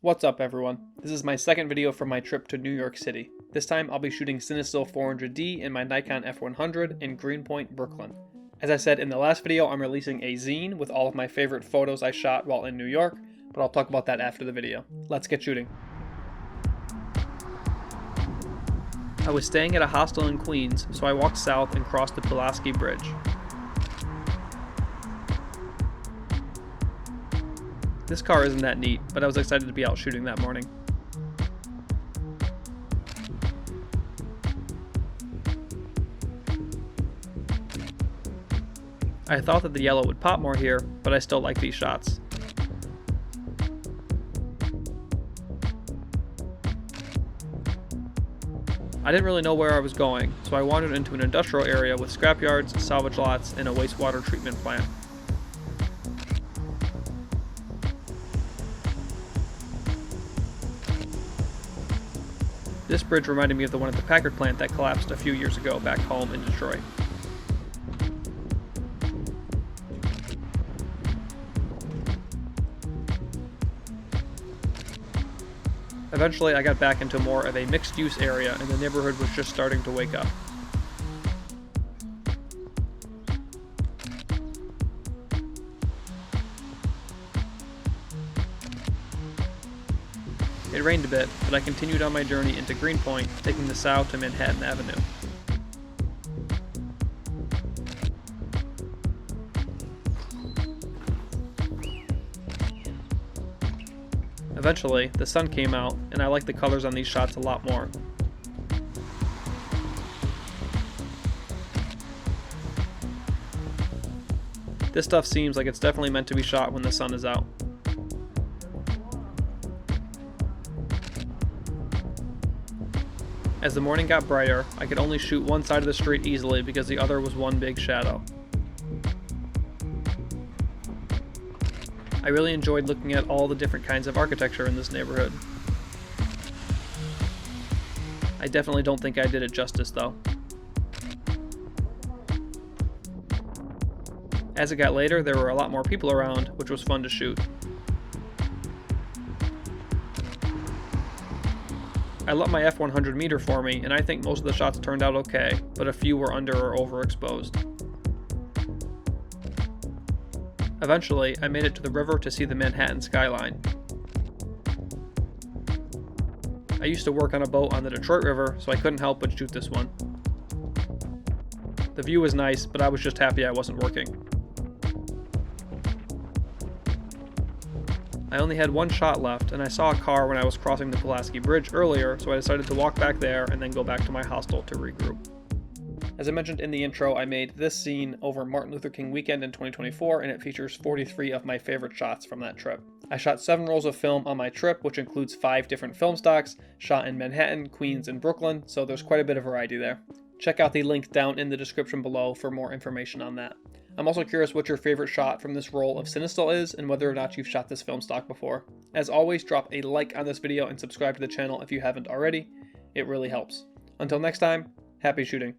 What's up everyone? This is my second video from my trip to New York City. This time I'll be shooting Cinestill 400D in my Nikon F100 in Greenpoint, Brooklyn. As I said in the last video, I'm releasing a zine with all of my favorite photos I shot while in New York, but I'll talk about that after the video. Let's get shooting. I was staying at a hostel in Queens, so I walked south and crossed the Pulaski Bridge. This car isn't that neat, but I was excited to be out shooting that morning. I thought that the yellow would pop more here, but I still like these shots. I didn't really know where I was going, so I wandered into an industrial area with scrapyards, salvage lots, and a wastewater treatment plant. This bridge reminded me of the one at the Packard plant that collapsed a few years ago back home in Detroit. Eventually, I got back into more of a mixed-use area and the neighborhood was just starting to wake up. It rained a bit, but I continued on my journey into Greenpoint, taking the south to Manhattan Avenue. Eventually, the sun came out, and I like the colors on these shots a lot more. This stuff seems like it's definitely meant to be shot when the sun is out. As the morning got brighter, I could only shoot one side of the street easily because the other was one big shadow. I really enjoyed looking at all the different kinds of architecture in this neighborhood. I definitely don't think I did it justice though. As it got later, there were a lot more people around, which was fun to shoot. I let my F100 meter for me, and I think most of the shots turned out okay, but a few were under or overexposed. Eventually, I made it to the river to see the Manhattan skyline. I used to work on a boat on the Detroit River, so I couldn't help but shoot this one. The view was nice, but I was just happy I wasn't working. I only had one shot left, and I saw a car when I was crossing the Pulaski Bridge earlier, so I decided to walk back there and then go back to my hostel to regroup. As I mentioned in the intro, I made this scene over Martin Luther King weekend in 2024, and it features 43 of my favorite shots from that trip. I shot 7 rolls of film on my trip, which includes 5 different film stocks, shot in Manhattan, Queens, and Brooklyn, so there's quite a bit of variety there. Check out the link down in the description below for more information on that. I'm also curious what your favorite shot from this roll of Cinestill is and whether or not you've shot this film stock before. As always, drop a like on this video and subscribe to the channel if you haven't already. It really helps. Until next time, happy shooting.